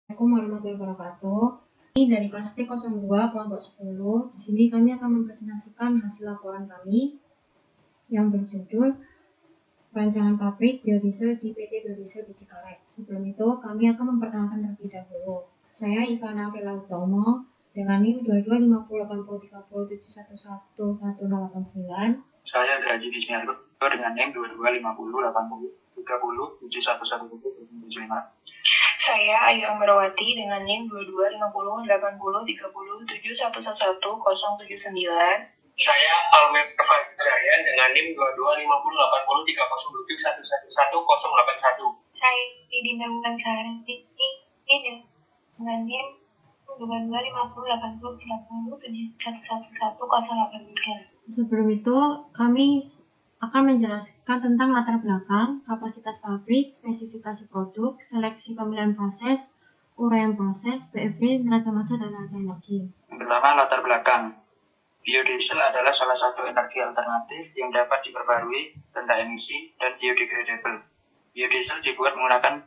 Assalamualaikum warahmatullahi wabarakatuh. Ini dari kelas T02 kelompok 10. Di sini kami akan mempresentasikan hasil laporan kami yang berjudul Rancangan Pabrik Biodiesel di PT Biodiesel Biji Karet. Sebelum itu, kami akan memperkenalkan terlebih dahulu. Saya Ivana Aprila Utomo dengan NIM 22508071111089. Saya Gaji Bismiarto dengan NIM 22508030711175. Saya Ayu Ambarawati dengan NIM 2250807071111079. Saya Almer Fajayan dengan NIM 2250803071111081. Saya Dina Wulansari dengan NIM 2250803071111083. Sebelum itu, kami akan menjelaskan tentang latar belakang, kapasitas pabrik, spesifikasi produk, seleksi pemilihan proses, uraian proses, BFV, neraca massa, dan neraca energi. Pertama, latar belakang. Biodiesel adalah salah satu energi alternatif yang dapat diperbarui, rendah emisi, dan biodegradable. Biodiesel dibuat menggunakan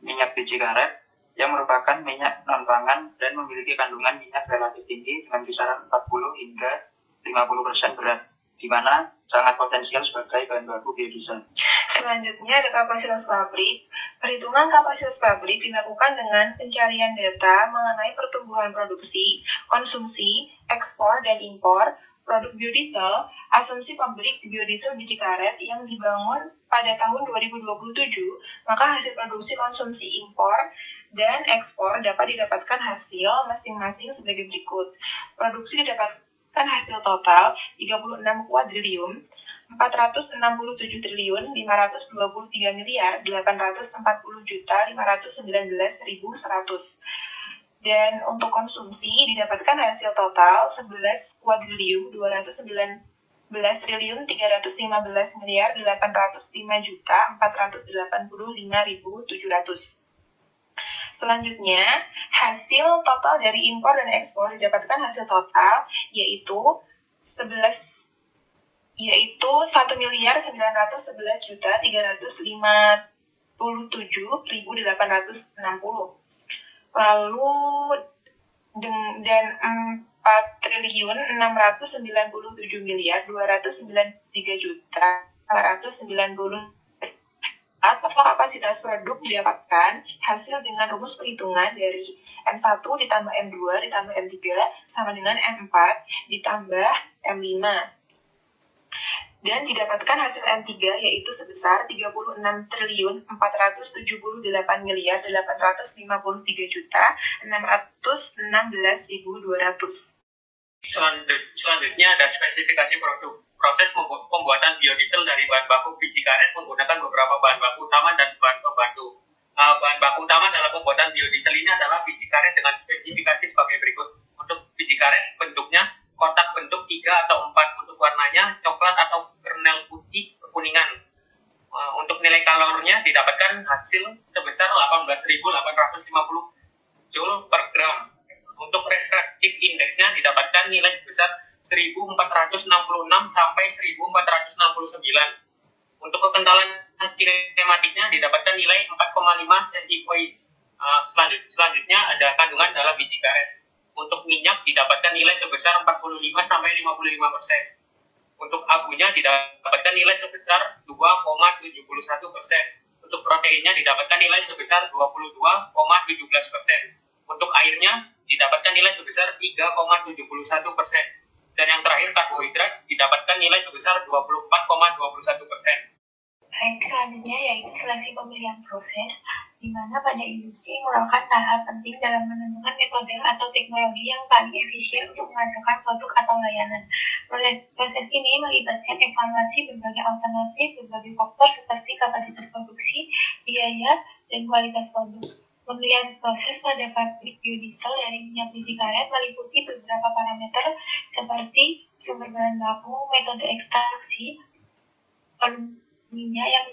minyak biji karet yang merupakan minyak non-pangan dan memiliki kandungan minyak relatif tinggi dengan kisaran 40 hingga 50% berat, di mana sangat potensial sebagai bahan baku biodiesel. Selanjutnya ada kapasitas pabrik. Perhitungan kapasitas pabrik dilakukan dengan pencarian data mengenai pertumbuhan produksi, konsumsi, ekspor, dan impor produk biodiesel, asumsi pabrik biodiesel biji karet yang dibangun pada tahun 2027, maka hasil produksi, konsumsi, impor, dan ekspor dapat didapatkan hasil masing-masing sebagai berikut. Produksi didapatkan hasil total 36 kuadriliun 467 triliun 523 miliar 840 juta 519.100. Dan untuk konsumsi didapatkan hasil total 11 kuadriliun 219 triliun 315 miliar 805 juta 485.700. Selanjutnya, hasil total dari impor dan ekspor didapatkan hasil total yaitu 1 miliar 911 juta 357.860. Lalu dan 4 triliun 697 miliar 293 juta 490. Kapasitas produk didapatkan hasil dengan rumus perhitungan dari M1 ditambah M2 ditambah M3 sama dengan M4 ditambah M5. Dan didapatkan hasil M3 yaitu sebesar 36 triliun 478 miliar 853 juta 616.200. Selanjutnya ada spesifikasi produk. Proses pembuatan biodiesel dari bahan baku biji karet menggunakan beberapa bahan baku utama dan bahan pembantu. Bahan baku utama dalam pembuatan biodiesel ini adalah biji karet dengan spesifikasi sebagai berikut. Untuk biji karet bentuknya kotak bentuk 3 atau 4, untuk warnanya coklat atau kernel putih kekuningan. Untuk nilai kalorinya didapatkan hasil sebesar 18.850 Joule per gram. Untuk refraktif indeksnya didapatkan nilai sebesar 1466 sampai 1469. Untuk kekentalan kinematiknya didapatkan nilai 4,5 centipoise. Selanjutnya ada kandungan dalam biji karet. Untuk minyak didapatkan nilai sebesar 45 sampai 55%. Untuk abunya didapatkan nilai sebesar 2,71%. Untuk proteinnya didapatkan nilai sebesar 22,17%. Untuk airnya didapatkan nilai sebesar 3,71%. Dan yang terakhir karbohidrat didapatkan nilai sebesar 24,21%. Baik, selanjutnya yaitu seleksi pemilihan proses, di mana pada industri merupakan tahap penting dalam menemukan metode atau teknologi yang paling efisien untuk menghasilkan produk atau layanan. Proses ini melibatkan evaluasi berbagai alternatif, berbagai faktor seperti kapasitas produksi, biaya, dan kualitas produk. Pemilihan proses pada pabrik biodiesel dari minyak biji karet meliputi beberapa parameter seperti sumber bahan baku, metode ekstraksi, minyak yang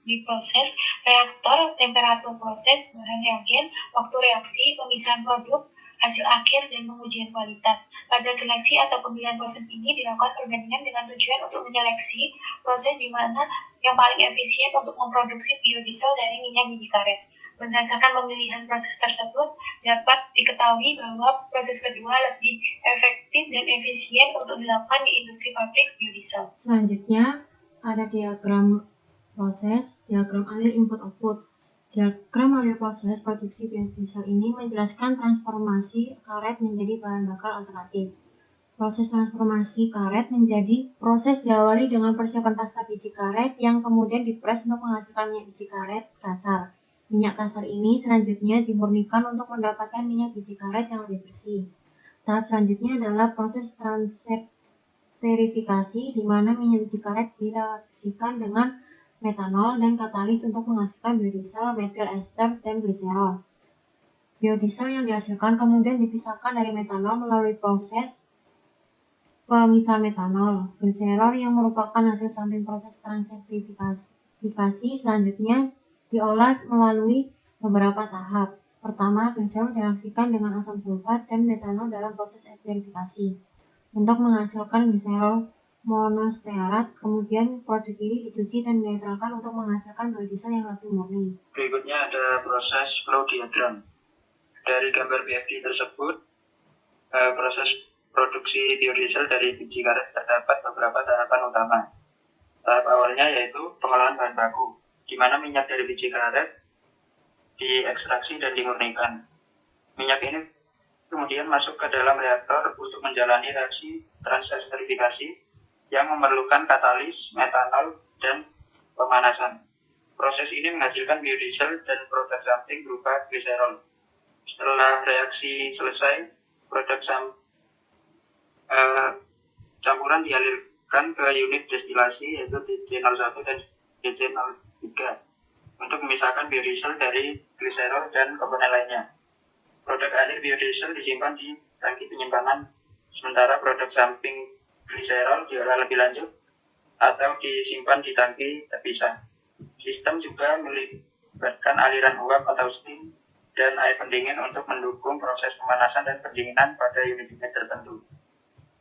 diproses, reaktor, temperatur proses, bahan reagen, waktu reaksi, pemisahan produk, hasil akhir, dan pengujian kualitas. Pada seleksi atau pemilihan proses ini dilakukan perbandingan dengan tujuan untuk menyeleksi proses di mana yang paling efisien untuk memproduksi biodiesel dari minyak biji karet. Berdasarkan pemilihan proses tersebut, dapat diketahui bahwa proses kedua lebih efektif dan efisien untuk dilakukan di industri pabrik biodiesel. Selanjutnya ada diagram proses, diagram alir input-output. Diagram alir proses produksi biodiesel ini menjelaskan transformasi karet menjadi bahan bakar alternatif. Proses transformasi karet menjadi proses diawali dengan persiapan pasta biji karet yang kemudian dipres untuk menghasilkan minyak biji karet kasar. Minyak kasar ini selanjutnya dimurnikan untuk mendapatkan minyak biji karet yang lebih bersih. Tahap selanjutnya adalah proses transesterifikasi, di mana minyak biji karet direaksikan dengan metanol dan katalis untuk menghasilkan biodiesel, metil ester, dan gliserol. Biodiesel yang dihasilkan kemudian dipisahkan dari metanol melalui proses pemisah metanol. Gliserol yang merupakan hasil samping proses transesterifikasi selanjutnya diolah melalui beberapa tahap. Pertama, gliserol direaksikan dengan asam sulfat dan metanol dalam proses esterifikasi untuk menghasilkan gliserol monostearat. Kemudian produk ini dicuci dan dinetralkan untuk menghasilkan biodiesel yang lebih murni. Berikutnya ada proses flow diagram. Dari gambar BFD tersebut, proses produksi biodiesel dari biji karet terdapat beberapa tahapan utama. Tahap awalnya yaitu pengolahan bahan baku, di mana minyak dari biji karet diekstraksi dan dimurnikan. Minyak ini kemudian masuk ke dalam reaktor untuk menjalani reaksi transesterifikasi yang memerlukan katalis, metanol, dan pemanasan. Proses ini menghasilkan biodiesel dan produk samping berupa gliserol. Setelah reaksi selesai, produk campuran dialirkan ke unit destilasi yaitu DC01 dan DC03 untuk memisahkan biodiesel dari gliserol dan komponen lainnya. Produk akhir biodiesel disimpan di tangki penyimpanan, sementara produk samping gliserol diolah lebih lanjut atau disimpan di tangki terpisah. Sistem juga melibatkan aliran uap atau steam dan air pendingin untuk mendukung proses pemanasan dan pendinginan pada unit-unit tertentu.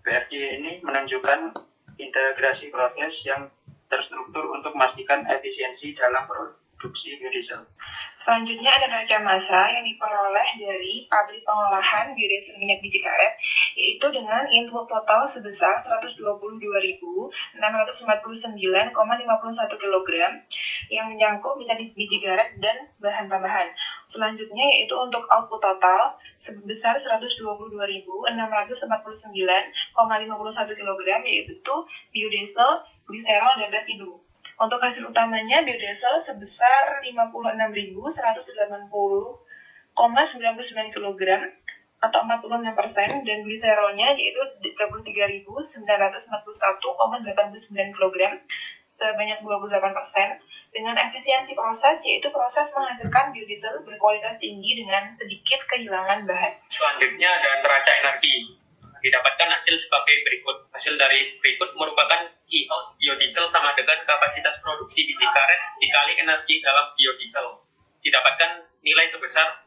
BFD ini menunjukkan integrasi proses yang terstruktur untuk memastikan efisiensi dalam produksi biodiesel. Selanjutnya ada neraca massa yang diperoleh dari pabrik pengolahan biodiesel minyak biji karet, yaitu dengan input total sebesar 122.649,51 kg yang menyangkut biji karet dan bahan tambahan. Selanjutnya yaitu untuk output total sebesar 122.649,51 kg, yaitu biodiesel, gliserol, dan residu. Untuk hasil utamanya, biodiesel sebesar 56.680,99 kg atau 46%, dan gliserolnya yaitu 33.941,89 kg sebanyak 28%, dengan efisiensi proses yaitu proses menghasilkan biodiesel berkualitas tinggi dengan sedikit kehilangan bahan. Selanjutnya ada neraca energi. Didapatkan hasil sebagai berikut. Hasil dari berikut merupakan key out biodiesel sama dengan kapasitas produksi biji karet dikali energi dalam biodiesel. Didapatkan nilai sebesar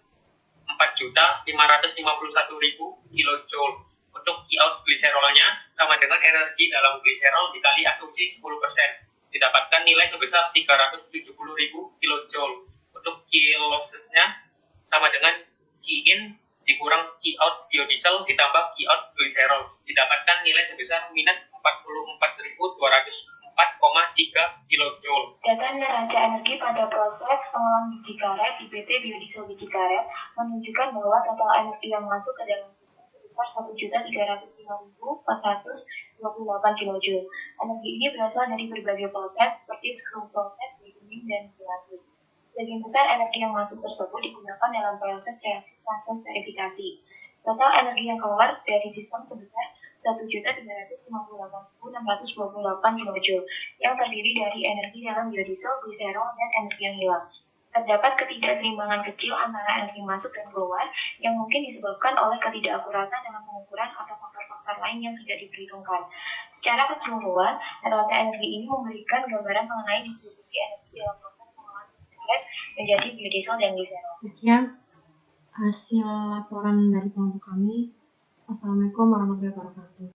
4.551.000 kJ. Untuk key out gliserolnya sama dengan energi dalam gliserol dikali asumsi 10%. Didapatkan nilai sebesar 370.000 kJ. Untuk key lossesnya sama dengan key in dikurang key out biodiesel ditambah key out gliserol, didapatkan nilai sebesar minus 44.204,3 kJ. Data neraca energi pada proses pengolahan biji karet di PT Biodiesel Biji Karet menunjukkan bahwa total energi yang masuk ke dalam sistem sebesar 1.305.428 kJ. Energi ini berasal dari berbagai proses seperti screw proses, deburring, dan distilasi. Sebagian besar energi yang masuk tersebut digunakan dalam proses reaksi transesterifikasi. Total energi yang keluar dari sistem sebesar 1.358.628 kJ yang terdiri dari energi dalam biodiesel, gliserol, dan energi yang hilang. Terdapat ketidakseimbangan kecil antara energi masuk dan keluar yang mungkin disebabkan oleh ketidakakuratan dalam pengukuran atau faktor-faktor lain yang tidak diperhitungkan. Secara keseluruhan, neraca energi ini memberikan gambaran mengenai distribusi energi dalam proses menjadi biodiesel dan gliserol. Sekian hasil laporan dari kelompok kami. Assalamualaikum warahmatullahi wabarakatuh.